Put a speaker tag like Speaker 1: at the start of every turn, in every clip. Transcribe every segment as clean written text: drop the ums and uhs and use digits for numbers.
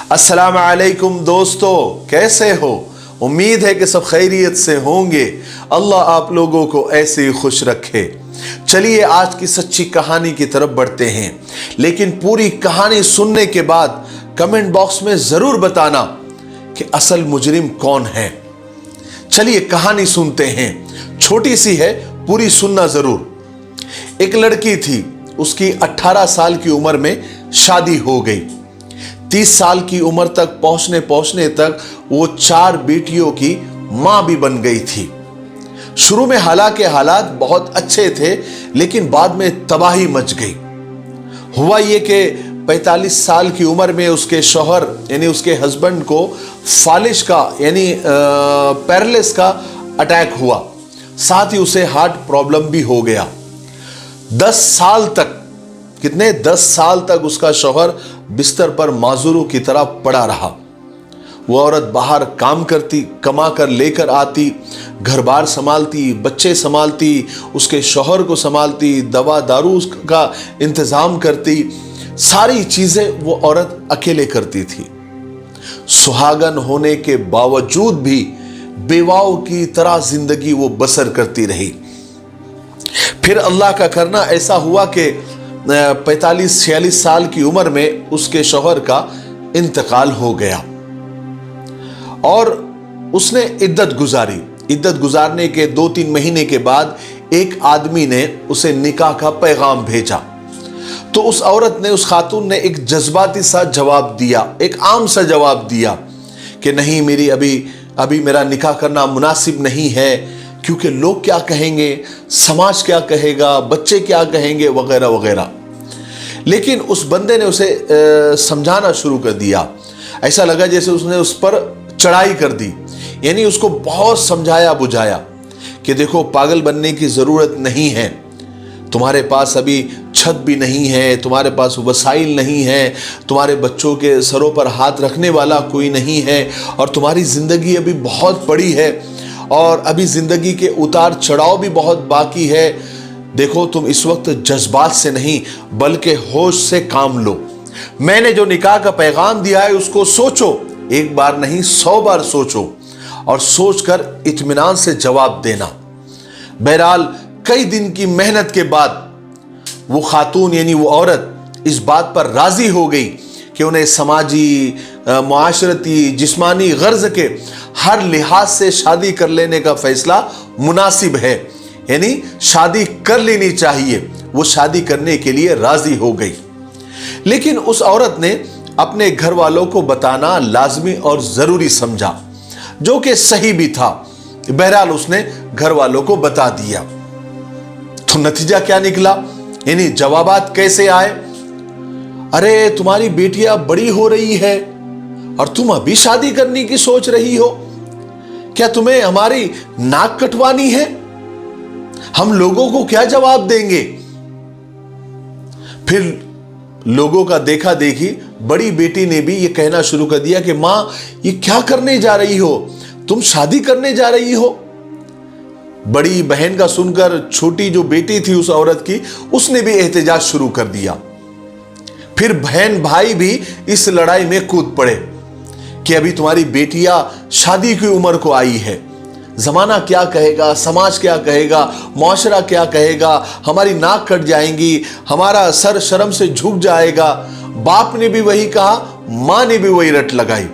Speaker 1: अस्सलाम वालेकुम दोस्तों, कैसे हो? उम्मीद है कि सब खैरियत से होंगे। अल्लाह आप लोगों को ऐसे ही खुश रखे। चलिए आज की सच्ची कहानी की तरफ बढ़ते हैं, लेकिन पूरी कहानी सुनने के बाद कमेंट बॉक्स में जरूर बताना कि असल मुजरिम कौन है। चलिए कहानी सुनते हैं, छोटी सी है, पूरी सुनना जरूर। एक लड़की थी, उसकी 18 साल की उम्र में शादी हो गई। 30 साल की उम्र तक पहुंचने तक वो 4 बेटियों की मां भी बन गई थी। शुरू में हालांकि हालात बहुत अच्छे थे, लेकिन बाद में तबाही मच गई। हुआ ये कि 45 साल की उम्र में उसके शौहर यानी उसके हस्बैंड को फालिज का यानी पैरालिसिस का अटैक हुआ, साथ ही उसे हार्ट प्रॉब्लम भी हो गया। 10 साल तक, कितने 10 साल तक उसका शौहर बिस्तर पर माजूरों की तरह पड़ा रहा। वो औरत बाहर काम करती, कमा कर लेकर आती, घर बार संभालती, बच्चे संभालती, उसके शौहर को संभालती, दवा दारू का इंतजाम करती, सारी चीजें वो औरत अकेले करती थी। सुहागन होने के बावजूद भी बेवाओं की तरह जिंदगी वो बसर करती रही। फिर अल्लाह का करना ऐसा हुआ कि 45-46 साल की उम्र में उसके शौहर का इंतकाल हो गया और उसने इद्दत गुजारी। इद्दत गुजारने के 2-3 महीने के बाद एक आदमी ने उसे निकाह का पैगाम भेजा। तो उस औरत ने, उस खातून ने एक जज्बाती सा जवाब दिया, एक आम सा जवाब दिया कि नहीं, मेरी अभी मेरा निकाह करना मुनासिब नहीं है, क्योंकि लोग क्या कहेंगे, समाज क्या कहेगा, बच्चे क्या कहेंगे, वगैरह वगैरह। लेकिन उस बंदे ने उसे समझाना शुरू कर दिया। ऐसा लगा जैसे उसने उस पर चढ़ाई कर दी, यानी उसको बहुत समझाया बुझाया कि देखो, पागल बनने की जरूरत नहीं है, तुम्हारे पास अभी छत भी नहीं है, तुम्हारे पास वसाइल नहीं है, तुम्हारे बच्चों के सरों पर हाथ रखने वाला कोई नहीं है, और तुम्हारी जिंदगी अभी बहुत बड़ी है और अभी जिंदगी के उतार चढ़ाव भी बहुत बाकी है। देखो, तुम इस वक्त जज्बात से नहीं बल्कि होश से काम लो। मैंने जो निकाह का पैगाम दिया है उसको सोचो, एक बार नहीं 100 बार सोचो, और सोचकर इत्मीनान से जवाब देना। बहरहाल कई दिन की मेहनत के बाद वो खातून यानी वो औरत इस बात पर राजी हो गई कि उन्हें समाजी, मुआशरती, जिस्मानी गर्ज के हर लिहाज से शादी कर लेने का फैसला मुनासिब है, यानी शादी कर लेनी चाहिए। वो शादी करने के लिए राजी हो गई। लेकिन उस औरत ने अपने घर वालों को बताना लाजमी और जरूरी समझा, जो कि सही भी था। बहरहाल उसने घर वालों को बता दिया। तो नतीजा क्या निकला, यानी जवाबात कैसे आए? अरे, तुम्हारी बेटियां बड़ी हो रही है और तुम अभी शादी करने की सोच रही हो, क्या तुम्हें हमारी नाक कटवानी है? हम लोगों को क्या जवाब देंगे? फिर लोगों का देखा देखी बड़ी बेटी ने भी यह कहना शुरू कर दिया कि मां, ये क्या करने जा रही हो, तुम शादी करने जा रही हो। बड़ी बहन का सुनकर छोटी जो बेटी थी उस औरत की, उसने भी एहतजाज शुरू कर दिया। फिर बहन भाई भी इस लड़ाई में कूद पड़े कि अभी तुम्हारी बेटियां शादी की उम्र को आई है, जमाना क्या कहेगा, समाज क्या कहेगा, मुआशरा क्या कहेगा, हमारी नाक कट जाएंगी, हमारा सर शर्म से झुक जाएगा। बाप ने भी वही कहा, मां ने भी वही रट लगाई,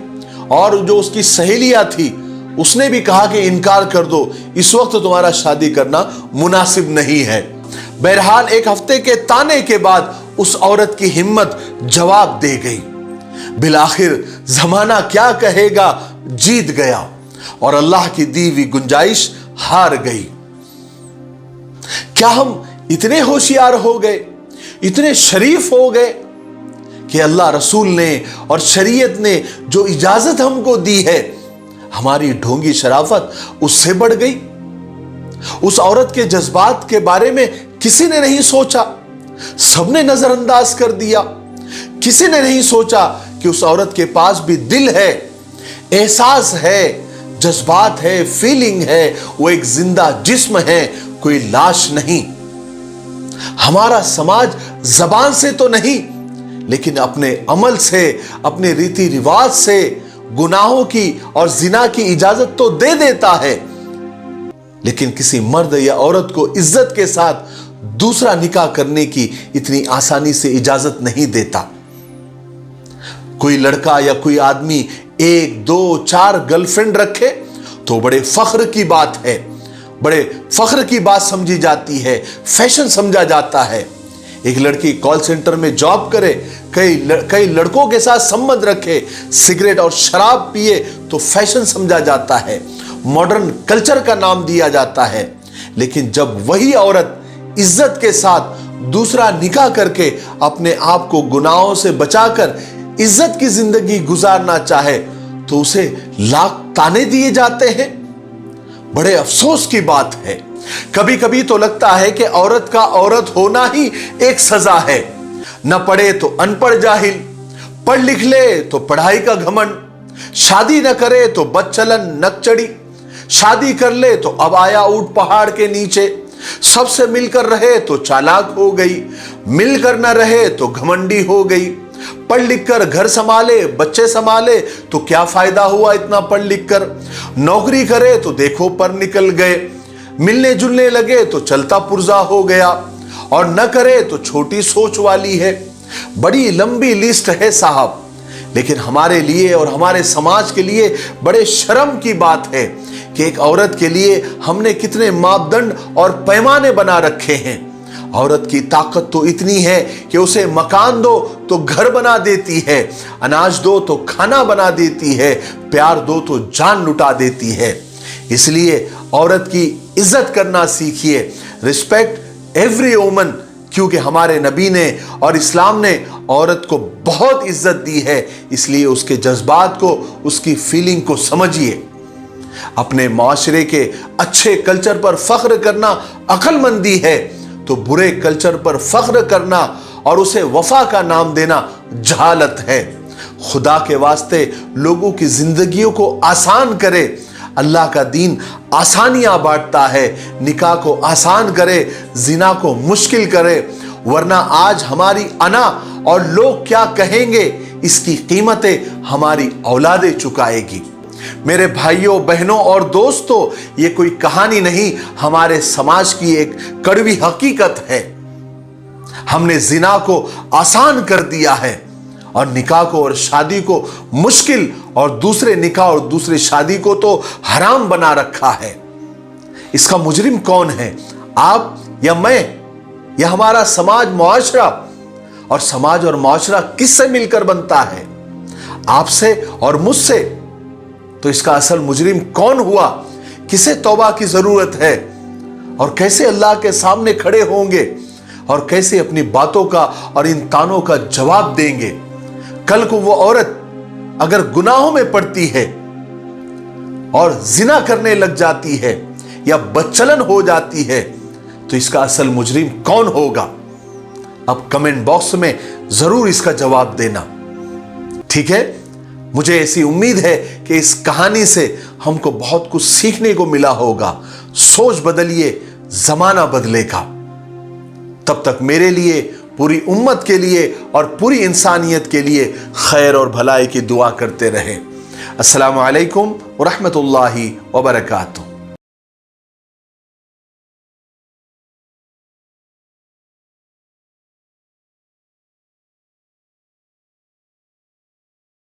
Speaker 1: और जो उसकी सहेलियां थी उसने भी कहा कि इनकार कर दो, इस वक्त तुम्हारा शादी करना मुनासिब नहीं है। बहरहाल एक हफ्ते के ताने के बाद उस औरत की हिम्मत जवाब दे गई। बिलाखिर जमाना क्या कहेगा जीत गया और अल्लाह की दी हुई गुंजाइश हार गई। क्या हम इतने होशियार हो गए, इतने शरीफ हो गए कि अल्लाह रसूल ने और शरीयत ने जो इजाजत हमको दी है, हमारी ढोंगी शराफत उससे बढ़ गई? उस औरत के जज्बात के बारे में किसी ने नहीं सोचा, सबने नजरअंदाज कर दिया। किसी ने नहीं सोचा कि उस औरत के पास भी दिल है, एहसास है, जज्बात है, फीलिंग है, वो एक जिंदा जिस्म है, कोई लाश नहीं। हमारा समाज जबान से तो नहीं, लेकिन अपने अमल से, अपने रीति रिवाज से गुनाहों की और जिना की इजाजत तो दे देता है, लेकिन किसी मर्द या औरत को इज्जत के साथ दूसरा निकाह करने की इतनी आसानी से इजाजत नहीं देता। कोई लड़का या कोई आदमी 1, 2, 4 गर्लफ्रेंड रखे तो बड़े फख्र की बात है, बड़े फख्र की बात समझी जाती है, फैशन समझा जाता है। एक लड़की कॉल सेंटर में जॉब करे, कई लड़कों के साथ संबंध रखे, सिगरेट और शराब पिए तो फैशन समझा जाता है, मॉडर्न कल्चर का नाम दिया जाता है। लेकिन जब वही औरत इज्जत के साथ दूसरा निकाह करके अपने आप को गुनाहों से बचाकर इज्जत की जिंदगी गुजारना चाहे तो उसे लाख ताने दिए जाते हैं। बड़े अफसोस की बात है। कभी कभी तो लगता है कि औरत का औरत होना ही एक सजा है। न पढ़े तो अनपढ़ जाहिल, पढ़ लिख ले तो पढ़ाई का घमंड, शादी न करे तो बदचलन नकचड़ी, शादी कर ले तो अब आया ऊंट पहाड़ के नीचे, सबसे मिलकर रहे तो चालाक हो गई, मिलकर न रहे तो घमंडी हो गई, पढ़ लिख कर घर संभाले बच्चे संभाले तो क्या फायदा हुआ इतना पढ़ लिख कर, नौकरी करे तो देखो पर निकल गए, मिलने जुलने लगे तो चलता पुर्जा हो गया, और न करे तो छोटी सोच वाली है। बड़ी लंबी लिस्ट है साहब। लेकिन हमारे लिए और हमारे समाज के लिए बड़े शर्म की बात है कि एक औरत के लिए हमने कितने मापदंड और पैमाने बना रखे हैं। औरत की ताकत तो इतनी है कि उसे मकान दो तो घर बना देती है, अनाज दो तो खाना बना देती है, प्यार दो तो जान लुटा देती है। इसलिए औरत की इज्जत करना सीखिए। रिस्पेक्ट एवरी वुमन, क्योंकि हमारे नबी ने और इस्लाम ने औरत को बहुत इज्जत दी है। इसलिए उसके जज्बात को, उसकी फीलिंग को समझिए। अपने माशरे के अच्छे कल्चर पर फख्र करना अक्लमंदी है, तो बुरे कल्चर पर फख्र करना और उसे वफा का नाम देना जहालत है। खुदा के वास्ते लोगों की जिंदगियों को आसान करे। अल्लाह का दीन आसानियां बांटता है। निकाह को आसान करे, जिना को मुश्किल करे, वरना आज हमारी अना और लोग क्या कहेंगे इसकी कीमतें हमारी औलादें चुकाएगी। मेरे भाइयों बहनों और दोस्तों, ये कोई कहानी नहीं, हमारे समाज की एक कड़वी हकीकत है। हमने जिना को आसान कर दिया है और निकाह को और शादी को मुश्किल, और दूसरे निकाह और दूसरी शादी को तो हराम बना रखा है। इसका मुजरिम कौन है? आप या मैं या हमारा समाज मुआशरा? और समाज और मुआशरा किससे मिलकर बनता है? आपसे और मुझसे। तो इसका असल मुजरिम कौन हुआ? किसे तौबा की जरूरत है? और कैसे अल्लाह के सामने खड़े होंगे? और कैसे अपनी बातों का और इन तानों का जवाब देंगे? कल को वो औरत अगर गुनाहों में पड़ती है और जिना करने लग जाती है या बदचलन हो जाती है, तो इसका असल मुजरिम कौन होगा? अब कमेंट बॉक्स में जरूर इसका जवाब देना, ठीक है? मुझे ऐसी उम्मीद है कि इस कहानी से हमको बहुत कुछ सीखने को मिला होगा। सोच बदलिए, जमाना बदलेगा। तब तक मेरे लिए, पूरी उम्मत के लिए और पूरी इंसानियत के लिए खैर और भलाई की दुआ करते रहें। अस्सलामु अलैकुम व रहमतुल्लाहि व बरकातुहू।